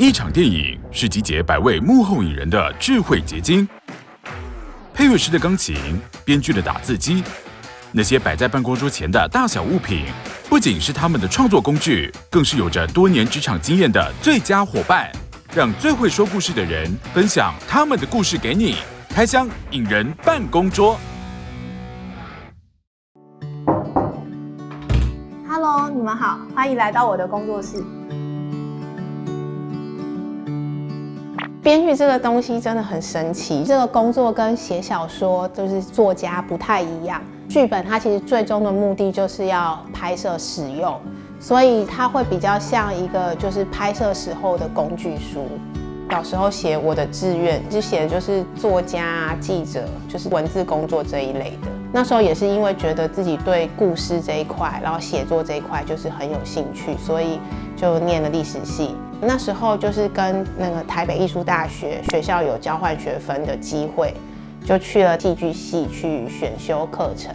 一场电影是集结百位幕后影人的智慧结晶，配乐师的钢琴，编剧的打字机，那些摆在办公桌前的大小物品，不仅是他们的创作工具，更是有着多年职场经验的最佳伙伴。让最会说故事的人分享他们的故事给你，开箱影人办公桌。Hello， 你们好，欢迎来到我的工作室。编剧这个东西真的很神奇，这个工作跟写小说就是作家不太一样。剧本它其实最终的目的就是要拍摄使用，所以它会比较像一个就是拍摄时候的工具书。小时候写我的志愿，就写的就是作家、记者，就是文字工作这一类的。那时候也是因为觉得自己对故事这一块，然后写作这一块就是很有兴趣，所以就念了历史系。那时候就是跟那个台北艺术大学学校有交换学分的机会，就去了戏剧系去选修课程。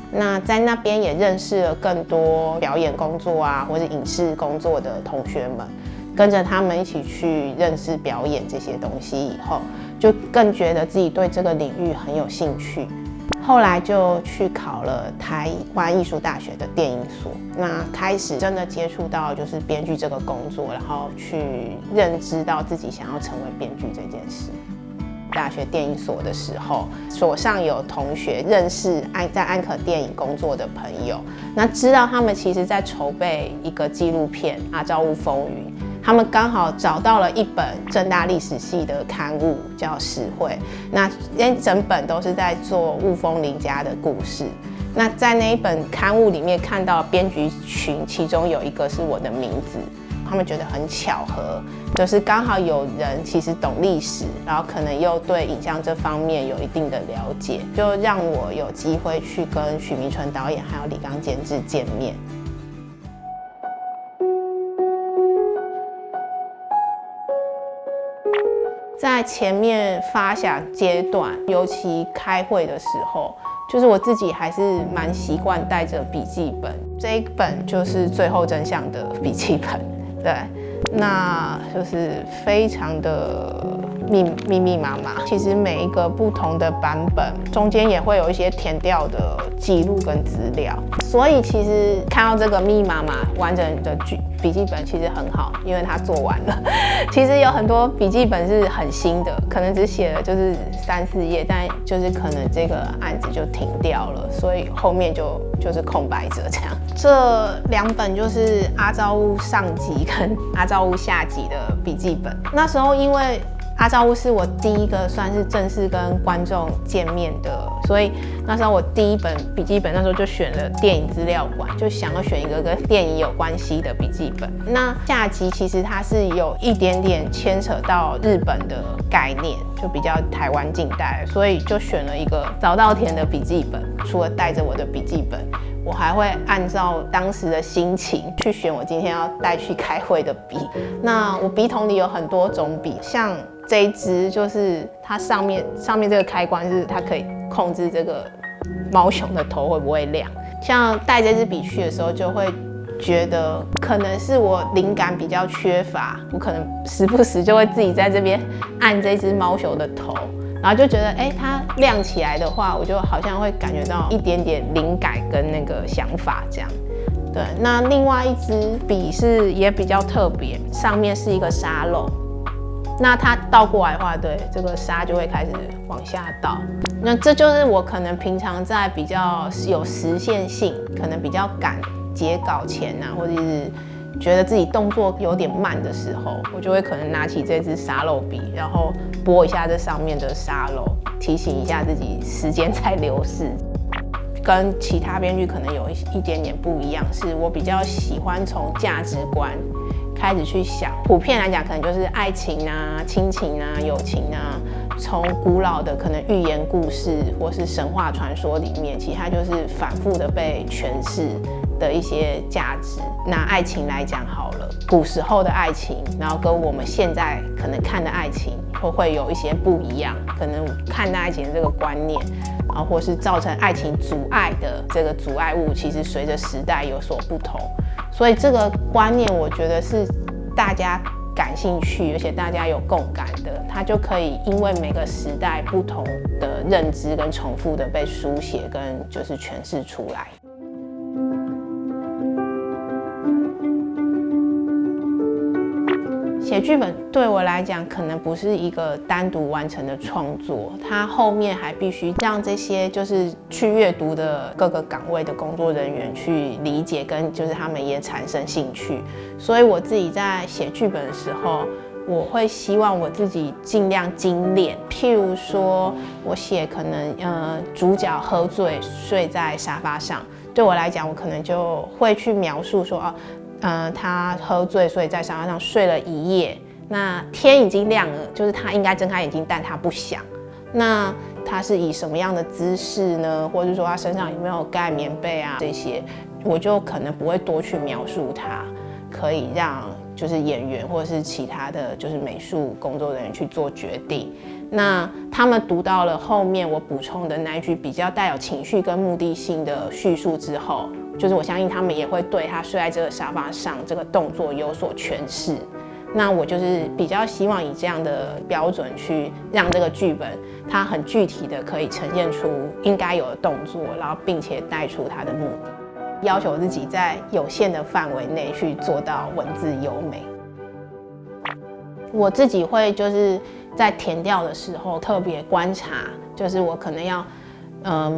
那在那边也认识了更多表演工作啊，或者影视工作的同学们，跟着他们一起去认识表演这些东西以后，就更觉得自己对这个领域很有兴趣。后来就去考了台湾艺术大学的电影所，那开始真的接触到就是编剧这个工作，然后去认知到自己想要成为编剧这件事。大学电影所的时候，所上有同学认识在安可电影工作的朋友，那知道他们其实在筹备一个纪录片《阿昭屋风云》，他们刚好找到了一本政大历史系的刊物叫《史会》，那整本都是在做雾峰林家的故事。那在那一本刊物里面看到编剧群，其中有一个是我的名字。他们觉得很巧合，就是刚好有人其实懂历史，然后可能又对影像这方面有一定的了解，就让我有机会去跟许明纯导演还有李刚监制见面。在前面发想阶段，尤其开会的时候，就是我自己还是蛮习惯带着笔记本，这一本就是最后真相的笔记本。对，那就是非常的密麻麻。其实每一个不同的版本中间也会有一些填掉的记录跟资料，所以其实看到这个密麻麻完整的笔记本其实很好，因为它做完了。其实有很多笔记本是很新的，可能只写了就是3、4页，但就是可能这个案子就停掉了，所以后面就是空白着这样。这2本就是阿昭屋上集跟阿昭屋下集的笔记本。那时候因为阿昭屋是我第一个算是正式跟观众见面的，所以那时候我第一本笔记本那时候就选了电影资料馆，就想要选一个跟电影有关系的笔记本。那下集其实它是有一点点牵扯到日本的概念，就比较台湾近代，所以就选了一个早稻田的笔记本。除了带着我的笔记本，我还会按照当时的心情去选我今天要带去开会的笔。那我笔筒里有很多种笔，像这一支就是它上面这个开关是它可以控制这个猫熊的头会不会亮。像带这支笔去的时候，就会觉得可能是我灵感比较缺乏，我可能时不时就会自己在这边按这只猫熊的头。然后就觉得，它亮起来的话，我就好像会感觉到一点点灵感跟那个想法这样。对，那另外一支笔是也比较特别，上面是一个沙漏，那它倒过来的话，对，这个沙就会开始往下倒。那这就是我可能平常在比较有实现性，可能比较赶截稿前啊，或者是觉得自己动作有点慢的时候，我就会可能拿起这支沙漏笔，然后拨一下这上面的沙漏，提醒一下自己时间在流逝。跟其他编剧可能有一点点不一样，是我比较喜欢从价值观开始去想。普遍来讲，可能就是爱情啊、亲情啊、友情啊，从古老的可能寓言故事或是神话传说里面，其实它就是反复的被诠释的一些价值。拿爱情来讲好了，古时候的爱情，然后跟我们现在可能看的爱情会有一些不一样，可能看待爱情的这个观念，然后或是造成爱情阻碍的这个阻碍物，其实随着时代有所不同。所以这个观念，我觉得是大家感兴趣，而且大家有共感的，它就可以因为每个时代不同的认知跟重复的被书写跟就是诠释出来。写剧本对我来讲，可能不是一个单独完成的创作，它后面还必须让这些就是去阅读的各个岗位的工作人员去理解，跟就是他们也产生兴趣。所以我自己在写剧本的时候，我会希望我自己尽量精炼。譬如说，我写可能主角喝醉睡在沙发上，对我来讲，我可能就会去描述说他喝醉，所以在沙发上睡了一夜。那天已经亮了，就是他应该睁开眼睛，但他不想。那他是以什么样的姿势呢？或者说他身上有没有盖棉被啊？这些我就可能不会多去描述他，可以让就是演员或者是其他的就是美术工作人员去做决定。那他们读到了后面我补充的那一句比较带有情绪跟目的性的叙述之后，就是我相信他们也会对他睡在这个沙发上这个动作有所诠释。那我就是比较希望以这样的标准去让这个剧本它很具体的可以呈现出应该有的动作，然后并且带出它的目的，要求自己在有限的范围内去做到文字优美。我自己会就是在填调的时候特别观察，就是我可能要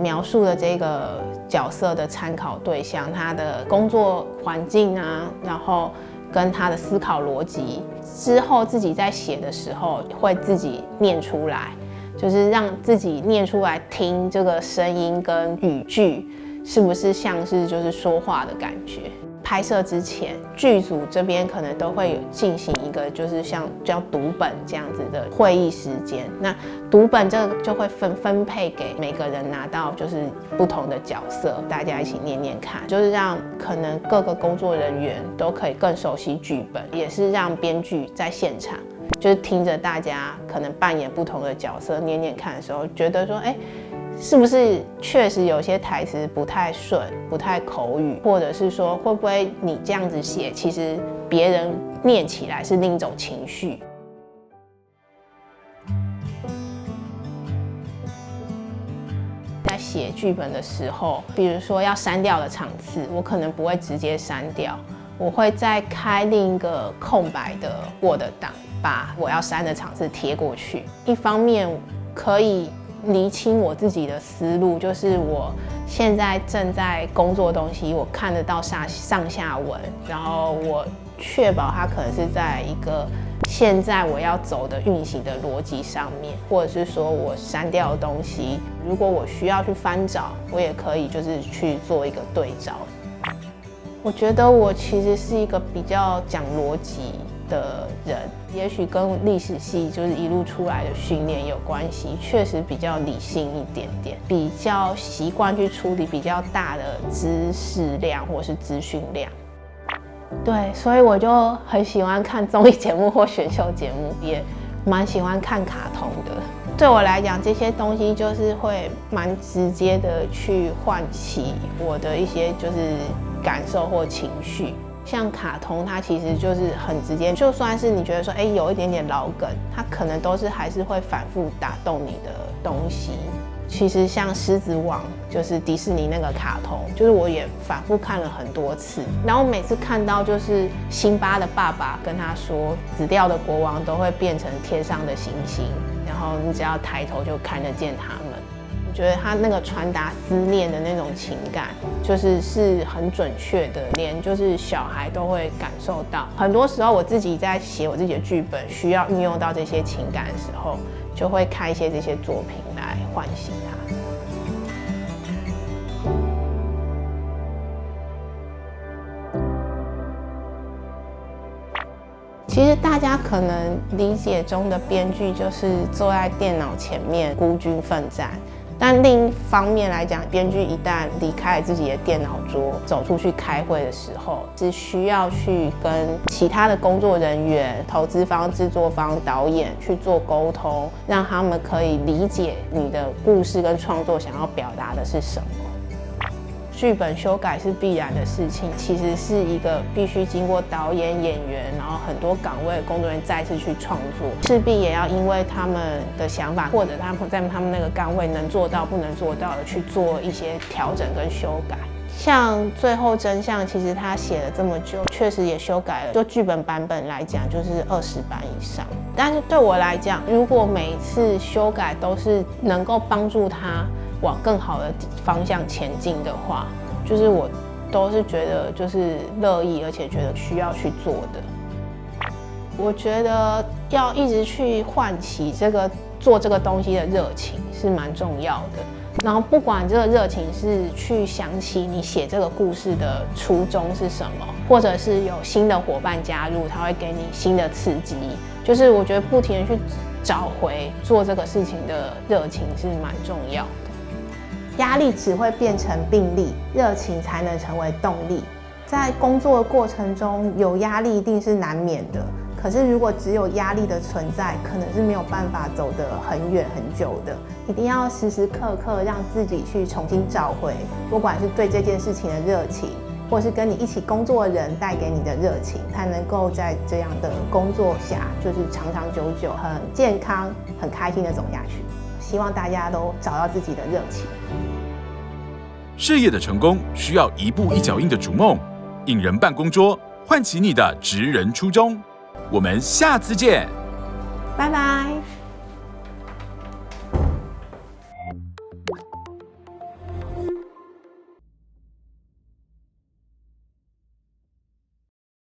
描述的这个角色的参考对象，他的工作环境啊，然后跟他的思考逻辑，之后自己在写的时候会自己念出来，就是让自己念出来听这个声音跟语句是不是像是就是说话的感觉。拍摄之前，剧组这边可能都会有进行一个就是像叫读本这样子的会议时间。那读本这个就会分配给每个人拿到就是不同的角色，大家一起念念看，就是让可能各个工作人员都可以更熟悉剧本，也是让编剧在现场就是听着大家可能扮演不同的角色念念看的时候，觉得说是不是确实有些台词不太顺，不太口语，或者是说会不会你这样子写，其实别人念起来是另一种情绪。在写剧本的时候，比如说要删掉的场次，我可能不会直接删掉，我会再开另一个空白的 Word 档，把我要删的场次贴过去。一方面可以厘清我自己的思路，就是我现在正在工作的东西，我看得到上下文，然后我确保它可能是在一个现在我要走的运行的逻辑上面，或者是说我删掉的东西，如果我需要去翻找，我也可以就是去做一个对照。我觉得我其实是一个比较讲逻辑的人，也许跟历史系就是一路出来的训练有关系，确实比较理性一点点，比较习惯去处理比较大的知识量或是资讯量。对，所以我就很喜欢看综艺节目或选秀节目，也蛮喜欢看卡通的。对我来讲，这些东西就是会蛮直接的去唤起我的一些就是感受或情绪。像卡通，它其实就是很直接，就算是你觉得说，有一点点老梗，它可能都是还是会反复打动你的东西。其实像《狮子王》，就是迪士尼那个卡通，就是我也反复看了很多次。然后每次看到就是辛巴的爸爸跟他说，死掉的国王都会变成天上的星星，然后你只要抬头就看得见他们。我觉得他那个传达思念的那种情感，是很准确的，连就是小孩都会感受到。很多时候我自己在写我自己的剧本，需要运用到这些情感的时候，就会看一些这些作品来唤醒它。其实大家可能理解中的编剧就是坐在电脑前面孤军奋战。但另一方面来讲，编剧一旦离开自己的电脑桌，走出去开会的时候，是需要去跟其他的工作人员、投资方、制作方、导演去做沟通，让他们可以理解你的故事跟创作想要表达的是什么。剧本修改是必然的事情，其实是一个必须经过导演、演员，然后很多岗位的工作人员再次去创作，势必也要因为他们的想法或者他们在他们那个岗位能做到不能做到的去做一些调整跟修改。像最后真相，其实他写了这么久，确实也修改了。就剧本版本来讲，就是20版以上。但是对我来讲，如果每一次修改都是能够帮助他往更好的方向前进的话，就是我都是觉得就是乐意，而且觉得需要去做的。我觉得要一直去唤起做这个东西的热情是蛮重要的。然后不管这个热情是去想起你写这个故事的初衷是什么，或者是有新的伙伴加入，他会给你新的刺激。就是我觉得不停的去找回做这个事情的热情是蛮重要的。压力只会变成病力，热情才能成为动力。在工作的过程中，有压力一定是难免的。可是如果只有压力的存在，可能是没有办法走得很远很久的。一定要时时刻刻让自己去重新找回，不管是对这件事情的热情，或是跟你一起工作的人带给你的热情，才能够在这样的工作下，就是长长久久、很健康、很开心的走下去。希望大家都找到自己的热情。事业的成功需要一步一脚印的逐梦，引人办公桌，唤起你的职人初衷。我们下次见，拜拜。